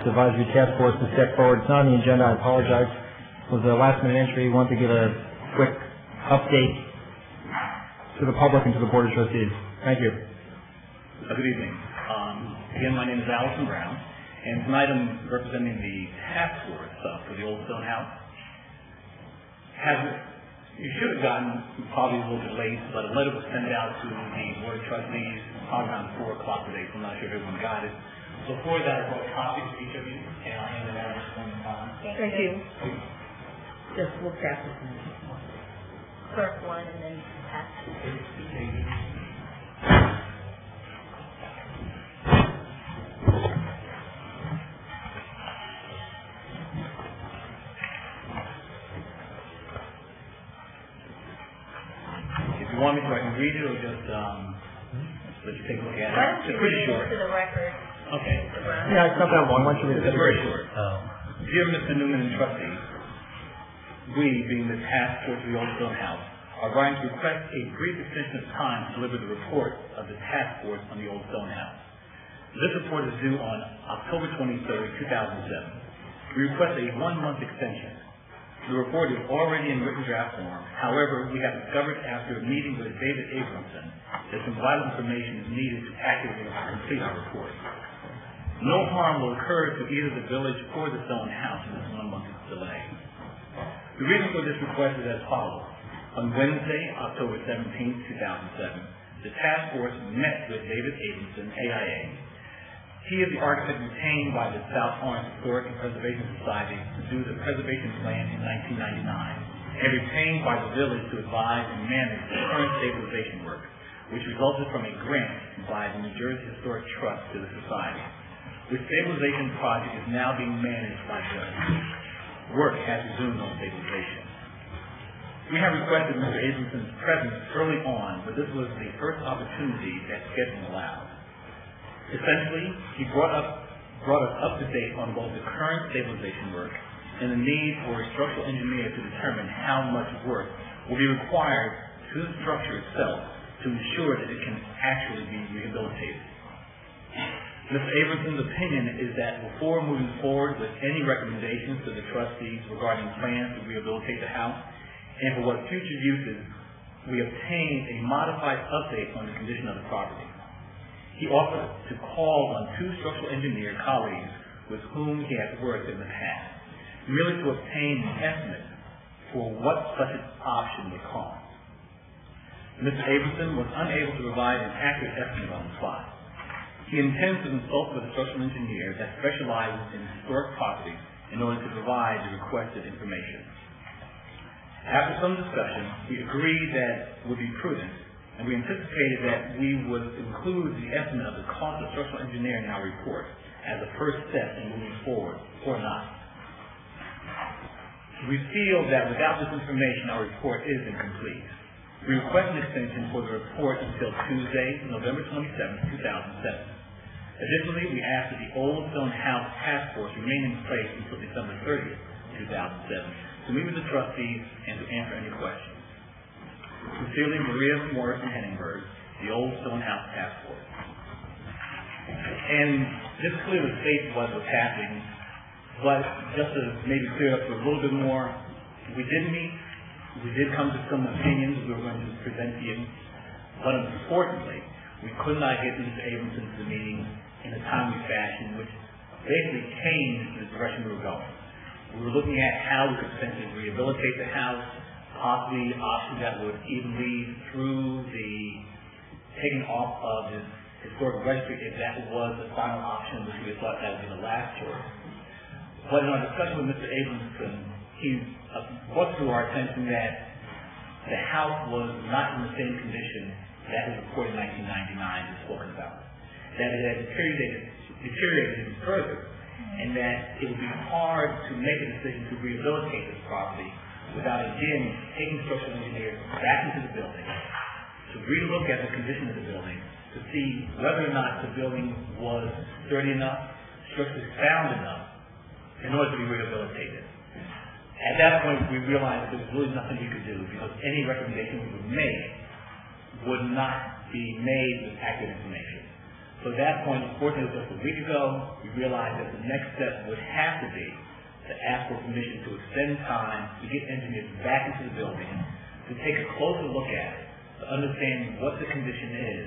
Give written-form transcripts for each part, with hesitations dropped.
Advisory Task Force to step forward. It's not on the agenda. I apologize. It was a last-minute entry. I want to give a quick update to the public and to the Board of Trustees. Thank you. Good evening. Again, my name is Allison Brown, and tonight I'm representing the task force for the Old Stone House. You should have gotten, probably a little bit late, but a letter was sent out to the Board of Trustees probably around 4 o'clock today, so I'm not sure if everyone got it. So for that, I brought copies for each of you, and I'll hand them out just one time. Thank you. Just we'll pass it. First one and then pass it. You want me to, I can read it, or just let you take a look at it? Why don't you it's pretty read short. it to the record? Okay. Yeah, it's not that long. Why don't you read it? It's very short. Dear Mr. Newman and trustees, we, being the task force of the Old Stone House, are writing to request a brief extension of time to deliver the report of the task force on the Old Stone House. This report is due on October 23rd, 2007. We request a 1-month extension. The report is already in written draft form. However, we have discovered after a meeting with David Abramson that some vital information is needed to accurately complete our report. No harm will occur to either the village or the Stone House in this 1-month delay. The reason for this request is as follows. On Wednesday, October 17, 2007, the task force met with David Abramson, AIA. He is the architect retained by the South Orange Historic and Preservation Society to do the preservation plan in 1999, and retained by the village to advise and manage the current stabilization work, which resulted from a grant by the New Jersey Historic Trust to the Society. The stabilization project is now being managed by the village. Work has resumed on stabilization. We have requested Mr. Abramson's presence early on, but this was the first opportunity that scheduling allowed. Essentially, he brought us up to date on both the current stabilization work and the need for a structural engineer to determine how much work will be required to the structure itself to ensure that it can actually be rehabilitated. Mr. Abramson's opinion is that before moving forward with any recommendations to the trustees regarding plans to rehabilitate the house and for what future uses, we obtained a modified update on the condition of the property. He offered to call on 2 structural engineer colleagues with whom he has worked in the past, merely to obtain an estimate for what such an option would cost. Mr. Abramson was unable to provide an accurate estimate on the spot. He intends to consult with a structural engineer that specializes in historic properties in order to provide the requested information. After some discussion, we agreed that it would be prudent, and we anticipated that we would include the estimate of the cost of structural engineering in our report as a first step in moving forward, or not. We feel that without this information, our report is incomplete. We request an extension for the report until Tuesday, November 27, 2007. Additionally, we ask that the Old Stone House Task Force remain in place until December 30, 2007, to meet with the trustees and to answer any questions. Sincerely, Maria Morrison-Henningberg, the Old Stone House Task Force. And this clearly states what was happening, but just to maybe clear up a little bit more, we did meet, we did come to some opinions we were going to present to you, but unfortunately, we could not get Mr. Abramson to the meeting in a timely fashion, which basically changed the direction we were going. We were looking at how we could potentially rehabilitate the house, possibly options that would even lead through the taking off of the historic registry if that was the final option, which we thought that would be the last choice. But in our discussion with Mr. Abramson, he brought to our attention that the house was not in the same condition that was reported in 1999 and spoken about. That it had deteriorated even further, and that it would be hard to make a decision to rehabilitate this property without again taking structural engineers back into the building to relook at the condition of the building to see whether or not the building was sturdy enough, structurally sound enough in order to be rehabilitated. At that point, we realized that there was really nothing we could do because any recommendation we would make would not be made with accurate information. So at that point, unfortunately, just a week ago, we realized that the next step would have to be to ask for permission to extend time to get engineers back into the building, to take a closer look at it, to understand what the condition is,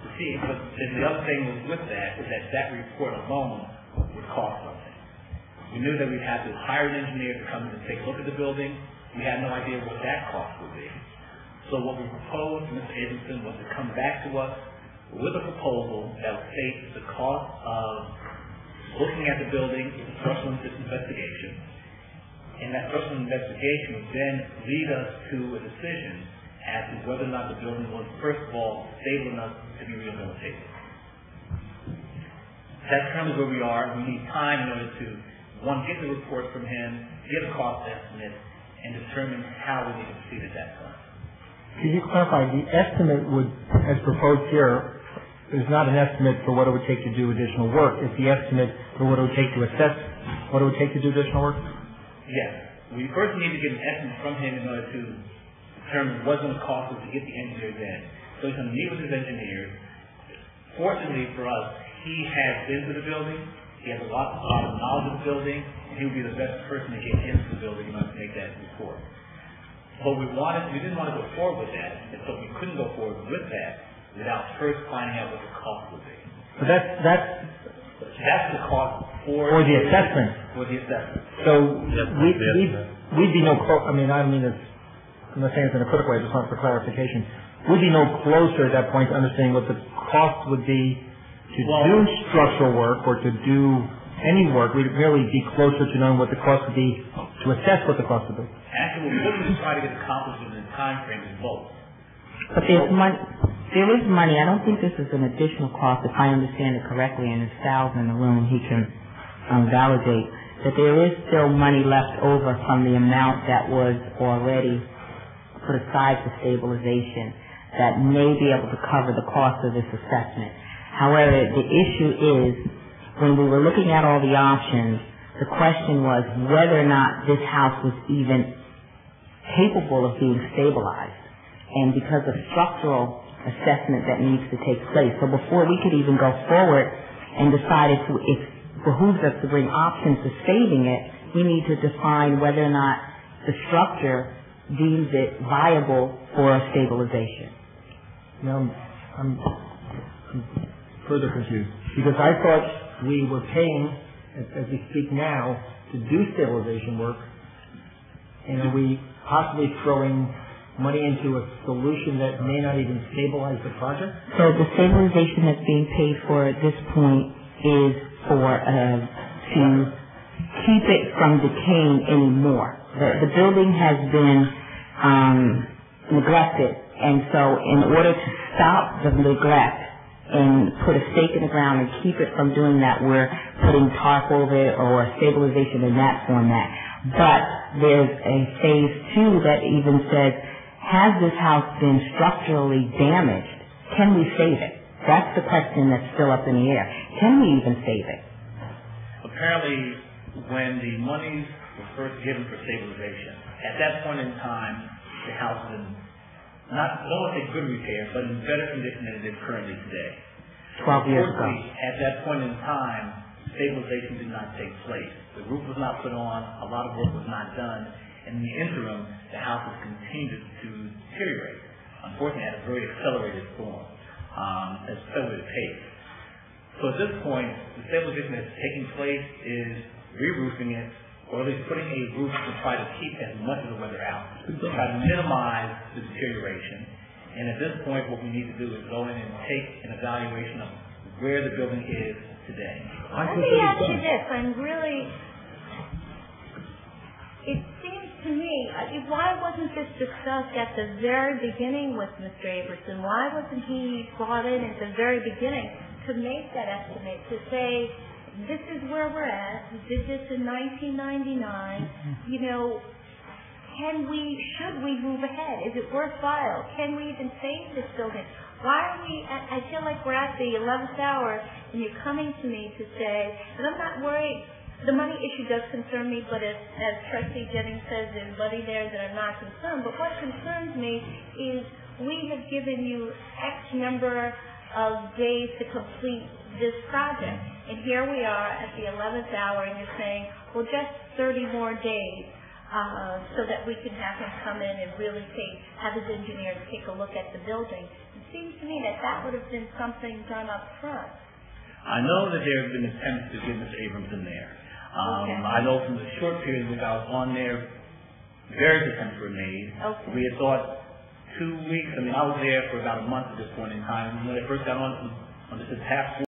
to see. But the other thing was with that is that that report alone would cost something. We knew that we'd have to hire an engineer to come in and take a look at the building. We had no idea what that cost would be. So what we proposed, Mr. Abramson, was to come back to us with a proposal that would state the cost of looking at the building with a structural investigation. And that structural investigation would then lead us to a decision as to whether or not the building was, first of all, stable enough to be rehabilitated. That's currently where we are. We need time in order to, one, get the report from him, get a cost estimate, and determine how we need to proceed at that point. Could you clarify, the estimate would, as proposed here, is not an estimate for what it would take to do additional work. It's the estimate for what it would take to assess what it would take to do additional work? Yes. We first need to get an estimate from him in order to determine what's going to cost us to get the engineers in. So he's going to meet with his engineers. Fortunately for us, he has been to the building. He has a lot of knowledge of the building, and he would be the best person to get into the building in order to make that report. But we didn't want to go forward with that, and so we couldn't go forward with that without first finding out what the cost would be. So that's the cost for the assessment. For the assessment. So we'd be no closer. I don't mean this. I'm not saying it's in a critical way. I just want for clarification. We'd be no closer at that point to understanding what the cost would be to do structural work or to do any work. We'd really be closer to knowing what the cost would be to assess what the cost would be. Actually, we're looking to try to get accomplished within the time frame is both. But there's money. There is money. I don't think this is an additional cost, if I understand it correctly, and if Sal's in the room, he can validate that there is still money left over from the amount that was already put aside for stabilization that may be able to cover the cost of this assessment. However, the issue is, when we were looking at all the options, the question was whether or not this house was even capable of being stabilized. And because of structural assessment that needs to take place. So before we could even go forward and decide if it behooves us to bring options to saving it, we need to define whether or not the structure deems it viable for stabilization. Now, I'm further confused because I thought we were paying, as we speak now, to do stabilization work, and are we possibly throwing money into a solution that may not even stabilize the project? So the stabilization that's being paid for at this point is for to keep it from decaying anymore. The building has been neglected, and so in order to stop the neglect and put a stake in the ground and keep it from doing that, we're putting tarp over it or stabilization in that format. But there's a phase 2 that even says, has this house been structurally damaged? Can we save it? That's the question that's still up in the air. Can we even save it? Apparently, when the monies were first given for stabilization, at that point in time, the house was in, I don't want to say good repair, but in better condition than it is currently today. 12 years ago. At that point in time, stabilization did not take place. The roof was not put on, a lot of work was not done. In the interim, the house has continued to deteriorate, unfortunately at a very accelerated pace. So at this point, the stabilization that's taking place is re-roofing it, or at least putting a roof to try to keep as much of the weather out, to try to minimize the deterioration. And at this point, what we need to do is go in and take an evaluation of where the building is today. Let me ask you this. It seems to me, why wasn't this discussed at the very beginning with Mr. Abramson? Why wasn't he brought in at the very beginning to make that estimate, to say, this is where we're at, we did this in 1999, should we move ahead? Is it worthwhile? Can we even save this building? Why are we, I feel like we're at the 11th hour and you're coming to me to say, and I'm not worried. The money issue does concern me, but as Trustee Jennings says, there's money there that I'm not concerned. But what concerns me is we have given you X number of days to complete this project. And here we are at the 11th hour, and you're saying, well, just 30 more days so that we can have him come in and really have his engineers take a look at the building. It seems to me that that would have been something done up front. I know that there have been attempts to get Mr. Abrams in there. Okay. I know from the short period that I was on there, various attempts were made. Okay. We had thought 2 weeks. I mean, I was there for about a month at this point in time. When I first got on this task force,